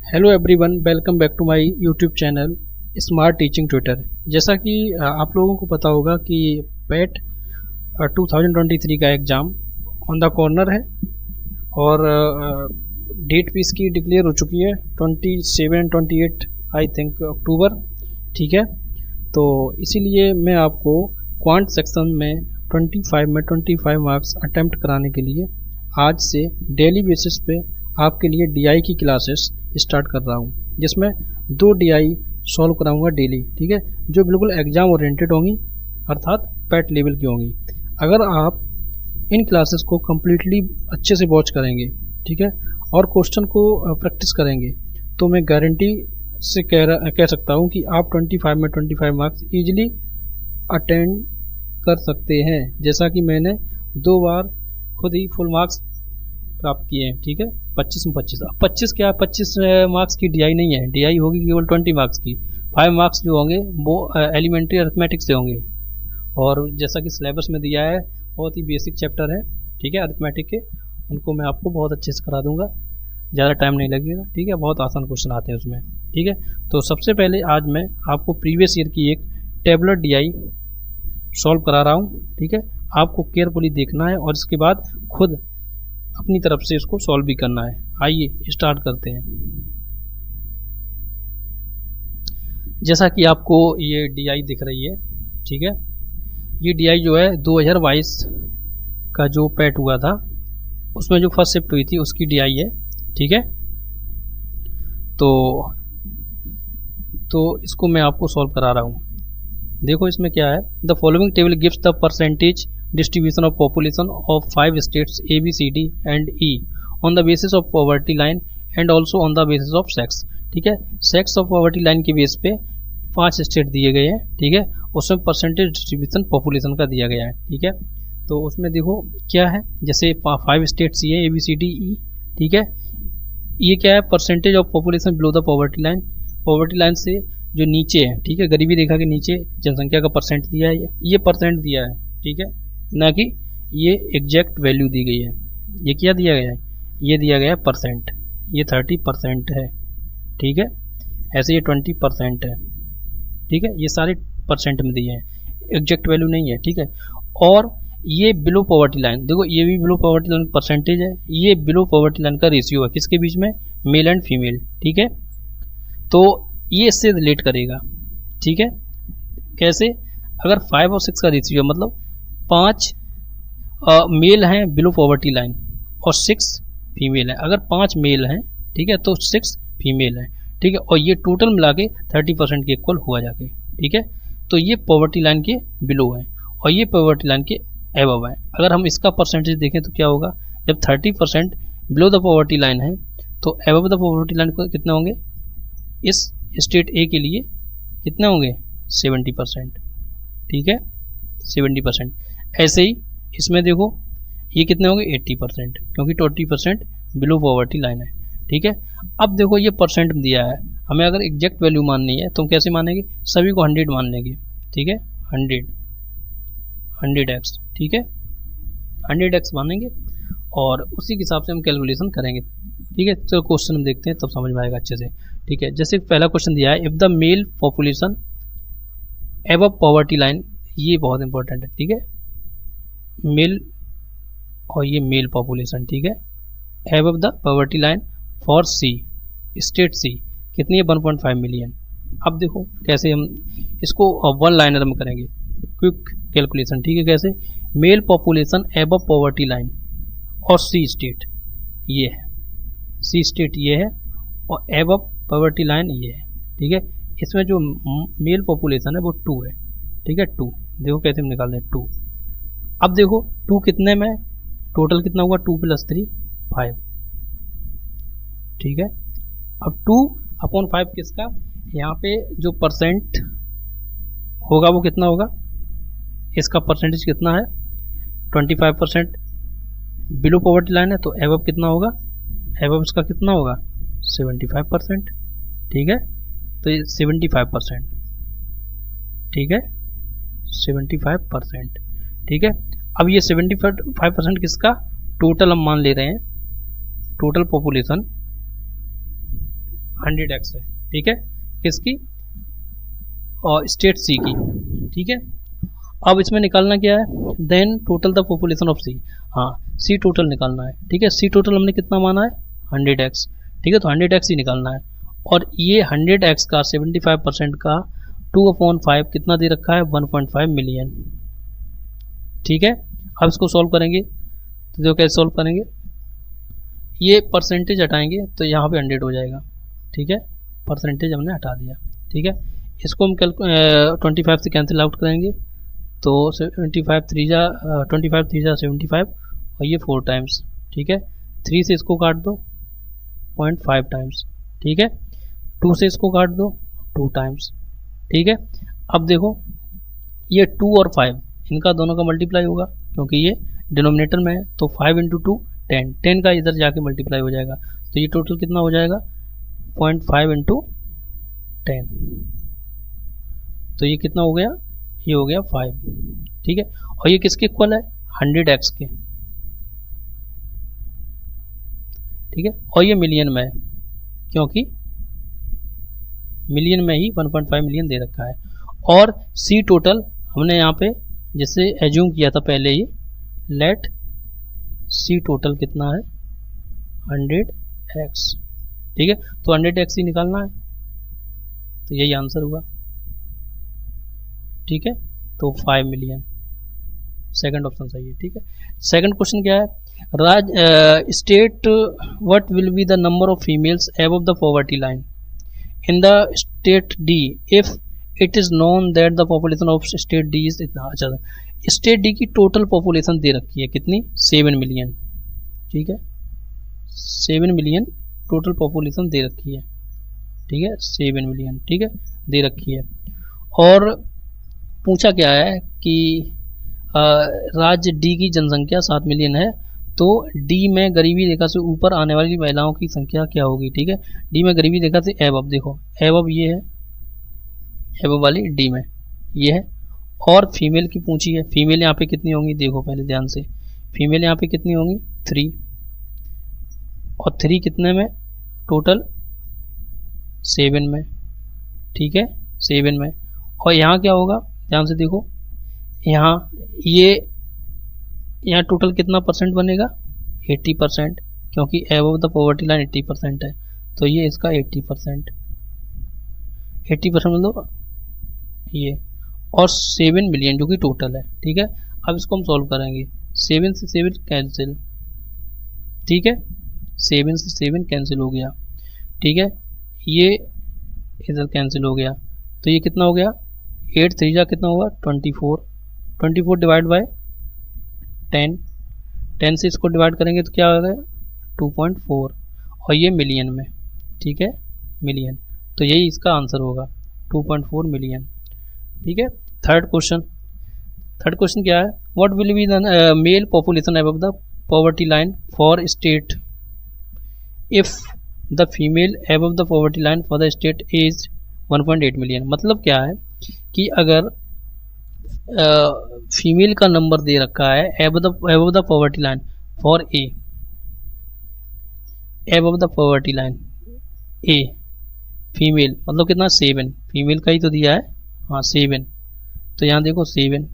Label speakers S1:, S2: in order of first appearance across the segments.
S1: Hello everyone, welcome back to my YouTube channel smart teaching tutor. जैसा कि आप लोगों को पता होगा कि पेट 2023 का एग्ज़ाम ऑन द कॉर्नर है और डेट भी इसकी डिक्लेयर हो चुकी है 27-28 आई थिंक अक्टूबर। ठीक है, तो इसीलिए मैं आपको क्वांट सेक्शन में 25 मार्क्स अटेम्प्ट कराने के लिए आज से डेली बेसिस पे आपके लिए डीआई की क्लासेस स्टार्ट कर रहा हूँ, जिसमें 2 डीआई सॉल्व कराऊंगा डेली। ठीक है, जो बिल्कुल एग्ज़ाम ओरिएंटेड होंगी, अर्थात पेट लेवल की होंगी। अगर आप इन क्लासेस को कम्प्लीटली अच्छे से वॉच करेंगे, ठीक है, और क्वेश्चन को प्रैक्टिस करेंगे, तो मैं गारंटी से कह सकता हूँ कि आप 25 में 25 मार्क्स ईजिली अटेंड कर सकते हैं। जैसा कि मैंने 2 बार खुद ही फुल मार्क्स प्राप्त किए हैं। ठीक है, 25 में 25। अब 25 क्या, 25 मार्क्स की डीआई नहीं है, डीआई होगी केवल 20 मार्क्स की। 5 मार्क्स जो होंगे वो एलिमेंट्री अरिथमेटिक से होंगे, और जैसा कि सिलेबस में दिया है बहुत ही बेसिक चैप्टर है। ठीक है, अरिथमेटिक के उनको मैं आपको बहुत अच्छे से करा दूंगा, ज़्यादा टाइम नहीं लगेगा। ठीक है, बहुत आसान क्वेश्चन आते हैं उसमें। ठीक है, तो सबसे पहले आज मैं आपको प्रीवियस ईयर की एक टेबलर डीआई सॉल्व करा रहा हूँ। ठीक है, आपको केयरफुली देखना है और इसके बाद खुद अपनी तरफ से इसको सॉल्व भी करना है। आइए स्टार्ट करते हैं। जैसा कि आपको ये डीआई दिख रही है, ठीक है, ये डीआई जो है 2022 का जो पेट हुआ था उसमें जो फर्स्ट शिफ्ट हुई थी उसकी डीआई है। ठीक है, तो इसको मैं आपको सॉल्व करा रहा हूँ। देखो इसमें क्या है, the following table gives the percentage distribution of population of 5 states A B C D and E on the basis of poverty line and also on the basis of sex. ठीक है, sex of poverty line के base पे 5 state दिए गए हैं। ठीक है, उसमें परसेंटेज डिस्ट्रीब्यूशन पॉपुलेशन का दिया गया है। ठीक है, तो उसमें देखो क्या है, जैसे 5 स्टेट्स ये ए बी सी डी ई। ठीक है, ये क्या है, percentage of population below the poverty line, poverty line से जो नीचे है। ठीक है, गरीबी रेखा के नीचे जनसंख्या का परसेंट दिया है, ये परसेंट दिया है। ठीक है, ना कि ये एग्जैक्ट वैल्यू दी गई है। ये क्या दिया गया है, ये दिया गया है परसेंट। ये 30% है। ठीक है, ऐसे ये 20% है। ठीक है, ये सारे परसेंट में दिए हैं, एग्जैक्ट वैल्यू नहीं है। ठीक है, और ये बिलो पॉवर्टी लाइन, देखो ये भी बिलो पॉवर्टी लाइन परसेंटेज है, ये बिलो पॉवर्टी लाइन का रेशियो है किसके बीच में, मेल एंड फीमेल। ठीक है, तो ये इससे रिलेट करेगा। ठीक है, कैसे, अगर 5 और 6 का रेशियो मतलब 5 मेल हैं बिलो पॉवर्टी लाइन और 6 फीमेल है, अगर 5 मेल हैं, ठीक है, तो 6 फीमेल है। ठीक है, और ये टोटल मिला के 30% के इक्वल हुआ जाके। ठीक है, तो ये पॉवर्टी लाइन के बिलो है और ये पॉवर्टी लाइन के एबव है। अगर हम इसका परसेंटेज देखें तो क्या होगा, जब 30% बिलो द पॉवर्टी लाइन है तो एबव द पॉवर्टी लाइन को कितने होंगे, इस स्टेट ए के लिए कितने होंगे, 70%। ठीक है, 70%। ऐसे ही इसमें देखो ये कितने होंगे, 80%, क्योंकि 20% बिलो पॉवर्टी लाइन है। ठीक है, अब देखो ये परसेंट दिया है, हमें अगर एग्जैक्ट वैल्यू माननी है तो हम कैसे मानेंगे, सभी को 100 मान लेंगे। ठीक है, 100x। ठीक है, 100x मानेंगे और उसी के हिसाब से हम कैलकुलेशन करेंगे। ठीक है, चलो क्वेश्चन हम देखते हैं तब समझ में आएगा अच्छे से। ठीक है, जैसे पहला क्वेश्चन दिया है, if the mail population above poverty line, ये बहुत इंपॉर्टेंट है। ठीक है, मेल और ये मेल पॉपुलेशन, ठीक है, above the poverty line for C, state C कितनी है, 1.5 मिलियन। अब देखो कैसे हम इसको 1 लाइनर में करेंगे, क्विक कैलकुलेशन। ठीक है, कैसे, mail population above poverty line और सी स्टेट ये है, सी स्टेट ये है और एबव पॉवर्टी लाइन ये है। ठीक है, इसमें जो मेल पॉपुलेशन है वो 2 है। ठीक है, 2, देखो कैसे हम निकाल दें 2। अब देखो 2 कितने में, टोटल कितना हुआ, 2 + 3 5। ठीक है, अब 2/5 किसका, यहाँ पे जो परसेंट होगा वो कितना होगा, इसका परसेंटेज कितना है, 25% बिलो पॉवर्टी लाइन है तो एबव कितना होगा, एबव इसका कितना होगा, 75%। ठीक है, तो ये 75%। ठीक है, 75%। ठीक है, अब ये 75% किसका, टोटल हम मान ले रहे हैं, टोटल पॉपुलेशन 100x है, ठीक है, किसकी, और स्टेट सी की, ठीक है। अब इसमें निकालना क्या है, then total the population of C, हाँ सी टोटल निकालना है, ठीक है। सी टोटल हमने कितना माना है 100x, ठीक है, तो 100x ही निकालना है। और ये 100x का 75% का 2/5 कितना दे रखा है 1.5 मिलियन, ठीक है। अब इसको सॉल्व करेंगे तो देखो कैसे सॉल्व करेंगे, ये परसेंटेज हटाएंगे तो यहाँ पे 100 हो जाएगा, ठीक है, परसेंटेज हमने हटा दिया, ठीक है। इसको हम 25 से कैंसिल आउट करेंगे तो 25 3 जा 75 और ये 4 टाइम्स, ठीक है। 3 से इसको काट दो 0.5 टाइम्स, ठीक है। 2 से इसको काट दो 2 टाइम्स, ठीक है। अब देखो ये 2 और 5 इनका दोनों का मल्टीप्लाई होगा क्योंकि ये डिनोमिनेटर में है, तो 5 × 2 10, 10 का इधर जाके मल्टीप्लाई हो जाएगा, तो ये टोटल कितना हो जाएगा 0.5 × 10, तो ये कितना हो गया, ये हो गया 5, ठीक है। और ये किसके इक्वल है 100x के, ठीक है। और ये मिलियन में है क्योंकि मिलियन में ही 1.5 मिलियन दे रखा है। और सी टोटल हमने यहाँ पे जैसे एज्यूम किया था पहले ही, लेट सी टोटल कितना है 100x, ठीक है, तो 100x ही निकालना है, तो यही आंसर हुआ, ठीक है। तो 5 मिलियन सेकंड ऑप्शन सही है, ठीक है। सेकंड क्वेश्चन क्या है, राज state what will be the number of females above the poverty line in the state D if it is known that the population of state D is इतना। अच्छा, state D की total population दे रखी है कितनी 7 million, ठीक है, 7 million total population दे रखी है, ठीक है, 7 मिलियन, ठीक है, दे रखी है। और पूछा क्या है कि राज्य डी की जनसंख्या 7 मिलियन है, तो डी में गरीबी रेखा से ऊपर आने वाली महिलाओं की संख्या क्या होगी, ठीक है। डी में गरीबी रेखा से एबव, देखो एबव ये है, एबव वाली डी में ये है। और फीमेल की पूछी है, फीमेल यहाँ पे कितनी होंगी, देखो पहले ध्यान से, फीमेल यहाँ पे कितनी होंगी 3, और 3 कितने में टोटल 7 में, ठीक है, 7 में। और यहाँ क्या होगा ध्यान से देखो, यहाँ यहाँ टोटल कितना परसेंट बनेगा 80%, क्योंकि एबव द पॉवर्टी लाइन 80% है, तो ये इसका 80% मतलब ये, और 7 मिलियन जो कि टोटल है, ठीक है। अब इसको हम सॉल्व करेंगे, 7 से 7 कैंसिल, ठीक है, 7 से 7 कैंसिल हो गया, ठीक है, ये इधर कैंसिल हो गया, तो ये कितना हो गया 8 3 जा कितना होगा 24 डिवाइड बाय 10 से इसको डिवाइड करेंगे तो क्या हो गया 2.4, और ये मिलियन में, ठीक है, मिलियन, तो यही इसका आंसर होगा 2.4 मिलियन, ठीक है। थर्ड क्वेश्चन क्या है, what will be the mail population above the poverty line for state if the female above the poverty line for the state is 1.8 million. मतलब क्या है कि अगर फीमेल का नंबर दे रखा है above the poverty line for a, above the poverty line a female, मतलब कितना 7, फीमेल का ही तो दिया है, हाँ 7, तो यहाँ देखो 7,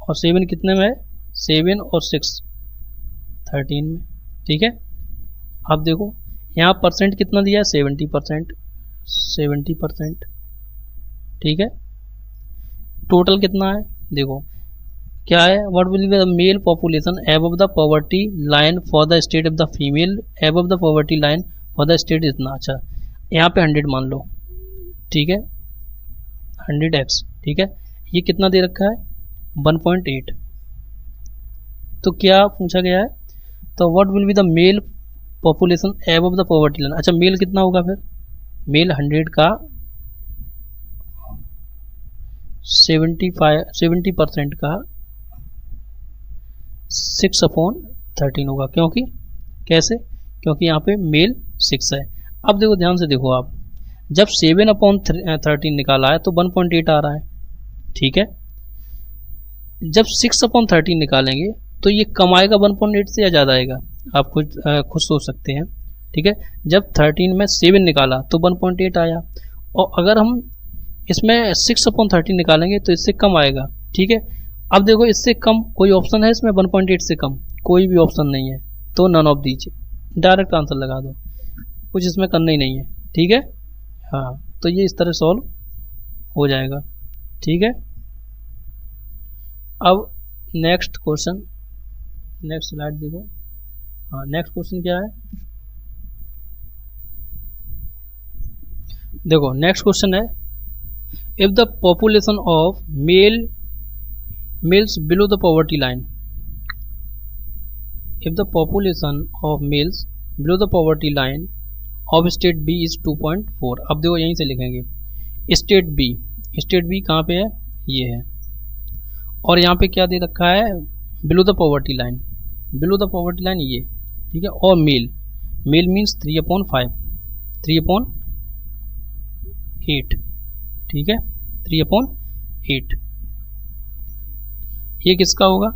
S1: और 7 कितने में है 7 और 6 13 में, ठीक है। अब देखो यहाँ परसेंट कितना दिया है 70%, ठीक है। टोटल कितना है देखो क्या है, what will be the mail population above the poverty line for the state of the female above the poverty line for the state इतना। अच्छा, यहाँ पे 100 मान लो, ठीक है, 100x, ठीक है, ये कितना दे रखा है 1.8, तो क्या पूछा गया है, तो what will be the mail population above the poverty line. अच्छा, मेल कितना होगा फिर, मेल 100 का 70% का 6/13 होगा, क्योंकि कैसे, क्योंकि यहाँ पे मेल 6 है। अब देखो ध्यान से देखो आप, जब 7/13 निकाला है तो 1.8 आ रहा है, ठीक है। जब 6/13 निकालेंगे तो ये कम आएगा 1.8 से या ज़्यादा आएगा, आप खुद सोच सकते हैं। ठीक है, जब 13 में 7 निकाला तो 1.8 आया, और अगर हम इसमें 6/13 निकालेंगे तो इससे कम आएगा। ठीक है, अब देखो इससे कम कोई ऑप्शन है इसमें? 1.8 से कम कोई भी ऑप्शन नहीं है, तो नन ऑफ दीजिए, डायरेक्ट आंसर लगा दो, कुछ इसमें करना ही नहीं है। ठीक है, हाँ, तो ये इस तरह सॉल्व हो जाएगा। ठीक है, अब नेक्स्ट क्वेश्चन, नेक्स्ट स्लाइड देखो। हाँ, नेक्स्ट क्वेश्चन क्या है, देखो नेक्स्ट क्वेश्चन है, if the population of males below the poverty line, if the population of males below the poverty line of state B is 2.4, अब देखो यहीं से लिखेंगे स्टेट बी कहाँ पे है, ये है, और यहाँ पे क्या दे रखा है, below the poverty line, below the poverty line ये। ठीक है, और मेल मीन्स 3/5, 3/8। ठीक है, 3/8, ये किसका होगा?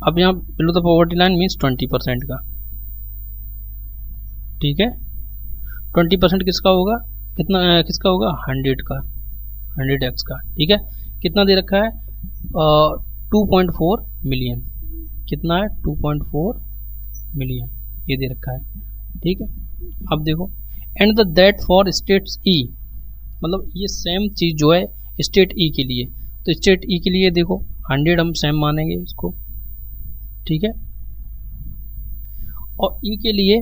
S1: अब यहाँ below the poverty line means 20% का। ठीक है, 20% किसका होगा, किसका होगा, 100 का, 100x का। ठीक है, कितना दे रखा है, 2.4 मिलियन, कितना है, 2.4 मिलियन, ये दे रखा है। ठीक है, अब देखो and the that for states E, मतलब ये सेम चीज़ जो है स्टेट ई के लिए, तो स्टेट ई के लिए देखो 100 हम सेम मानेंगे इसको। ठीक है, और ई के लिए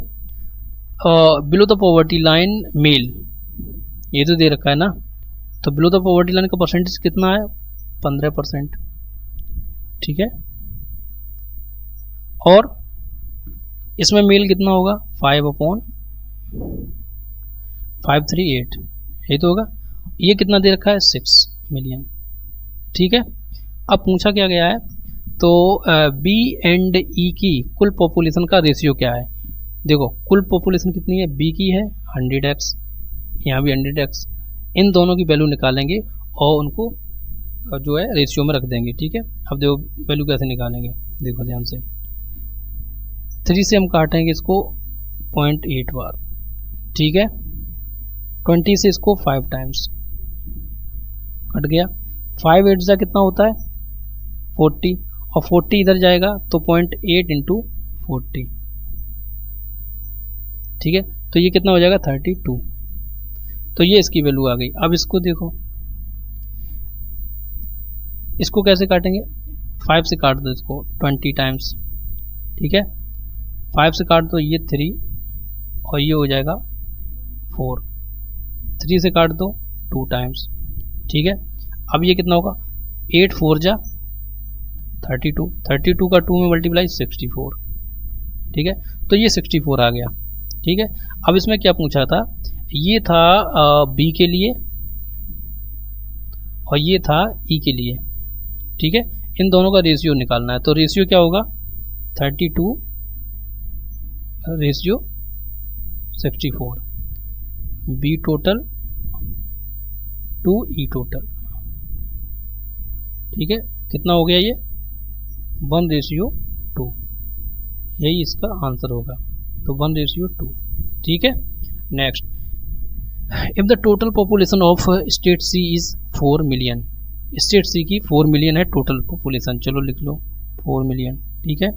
S1: below the poverty line male, ये तो दे रखा है ना, तो बिलो द पॉवर्टी लाइन का परसेंटेज कितना है, 15%। ठीक है, और इसमें मेल कितना होगा, 5/538, ये तो होगा। ये कितना दे रखा है, 6 मिलियन। ठीक है, अब पूछा क्या गया है, तो बी एंड ई की कुल पॉपुलेशन का रेशियो क्या है। देखो कुल पॉपुलेशन कितनी है, बी की है 100x, यहाँ भी 100x, इन दोनों की वैल्यू निकालेंगे और उनको जो है रेशियो में रख देंगे। ठीक है, अब देखो वैल्यू कैसे निकालेंगे, देखो ध्यान से, 3 से हम काटेंगे इसको 0.8 बार। ठीक है, 20 से इसको 5 टाइम्स कट गया, 5 8 जा कितना होता है, 40, और 40 इधर जाएगा तो 0.8 इंटू 40। ठीक है, तो ये कितना हो जाएगा, 32, तो ये इसकी वैल्यू आ गई। अब इसको देखो, इसको कैसे काटेंगे, 5 से काट दो इसको 20 टाइम्स। ठीक है, 5 से काट दो ये 3, और ये हो जाएगा 4, 3 से काट दो 2 टाइम्स। ठीक है, अब ये कितना होगा, 8 4 जा 32, 32 का 2 में मल्टीप्लाई 64। ठीक है, तो ये 64 आ गया। ठीक है, अब इसमें क्या पूछा था, ये था बी के लिए और ये था ई के लिए। ठीक है, इन दोनों का रेशियो निकालना है, तो रेशियो क्या होगा, 32 रेशियो 64, बी टोटल टू ई टोटल। ठीक है, कितना हो गया ये, 1:2, यही इसका आंसर होगा, तो 1:2। ठीक है, next, if the total population of state C is 4 million, state C की 4 मिलियन है टोटल पॉपुलेशन, चलो लिख लो 4 मिलियन। ठीक है,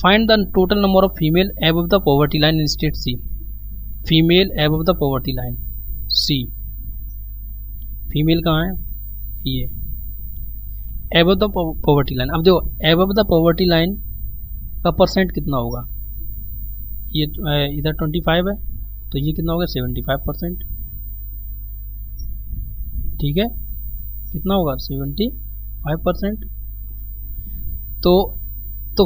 S1: find the total number of female above the poverty line in state C, female above the poverty line C, female कहाँ है, ये above the poverty line. अब देखो एबव द पॉवर्टी लाइन का परसेंट कितना होगा, ये इधर 25 है, तो ये कितना होगा, 75%। ठीक है, कितना होगा, 75%। तो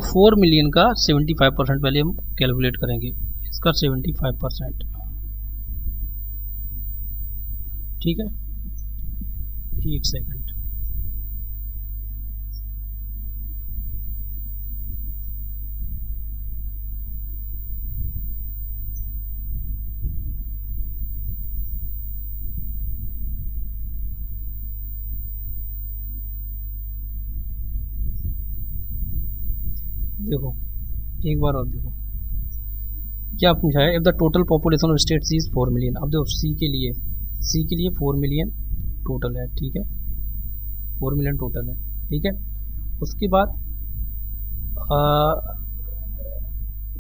S1: 4 मिलियन का 75% पहले हम कैलकुलेट करेंगे, इसका 75%। ठीक है, एक सेकंड, देखो एक बार और देखो क्या पूछा है, if the total population of states is 4 million. अब देखो सी के लिए 4 मिलियन टोटल है, ठीक है, 4 मिलियन टोटल है, ठीक है। उसके बाद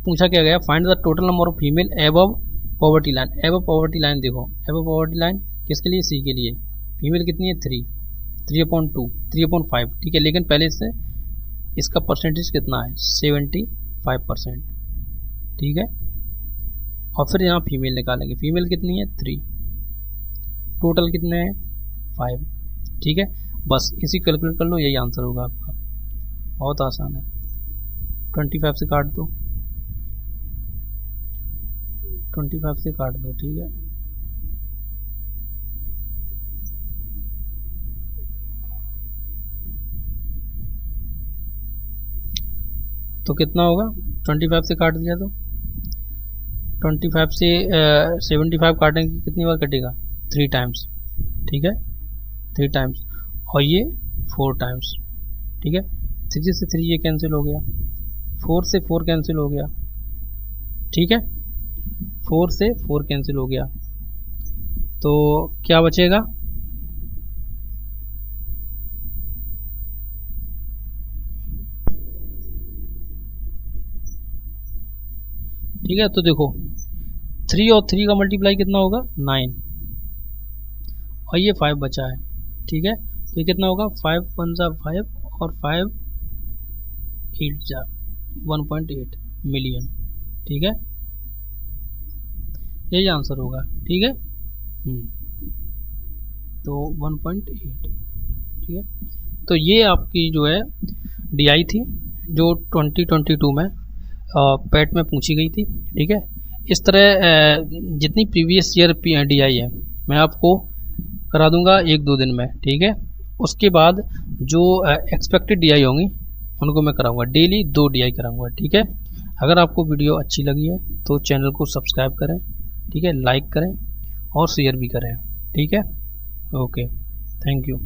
S1: पूछा क्या गया, find the total number of female above poverty line. Above poverty line देखो, एबव पॉवर्टी लाइन किसके लिए, सी के लिए। फीमेल कितनी है 3/2 3/5, ठीक है। लेकिन पहले से इसका परसेंटेज कितना है 75%, ठीक है। और फिर यहाँ फीमेल निकालेंगे, फीमेल कितनी है 3, टोटल कितने हैं 5, ठीक है। बस इसी कैलकुलेट कर लो, यही आंसर होगा आपका, बहुत आसान है। 25 से काट दो, 25 से काट दो, ठीक है। तो कितना होगा, 25 से काट दिया तो 25 से 75 काटेंगे, कितनी बार कटेगा 3 टाइम्स, ठीक है, 3 टाइम्स। और ये 4 टाइम्स, ठीक है। 3 से 3 ये कैंसिल हो गया, 4 से 4 कैंसिल हो गया, ठीक है, 4 से 4 कैंसिल हो गया। तो क्या बचेगा, ठीक है। तो देखो 3 और 3 का मल्टीप्लाई कितना होगा 9, और ये 5 बचा है, ठीक है। तो ये कितना होगा 5 1 जा 5 और 5 8 जा 1.8 मिलियन, ठीक है। यही आंसर होगा, ठीक है। तो 1.8, ठीक है। तो ये आपकी जो है DI थी जो 2022 में पैट में पूछी गई थी, ठीक है। इस तरह जितनी प्रीवियस ईयर DI है मैं आपको करा दूंगा 1-2 दिन में, ठीक है। उसके बाद जो एक्सपेक्टेड DI होंगी उनको मैं कराऊंगा, डेली 2 DI कराऊंगा, ठीक है। अगर आपको वीडियो अच्छी लगी है तो चैनल को सब्सक्राइब करें, ठीक है, लाइक करें और शेयर भी करें, ठीक है। Okay, thank you.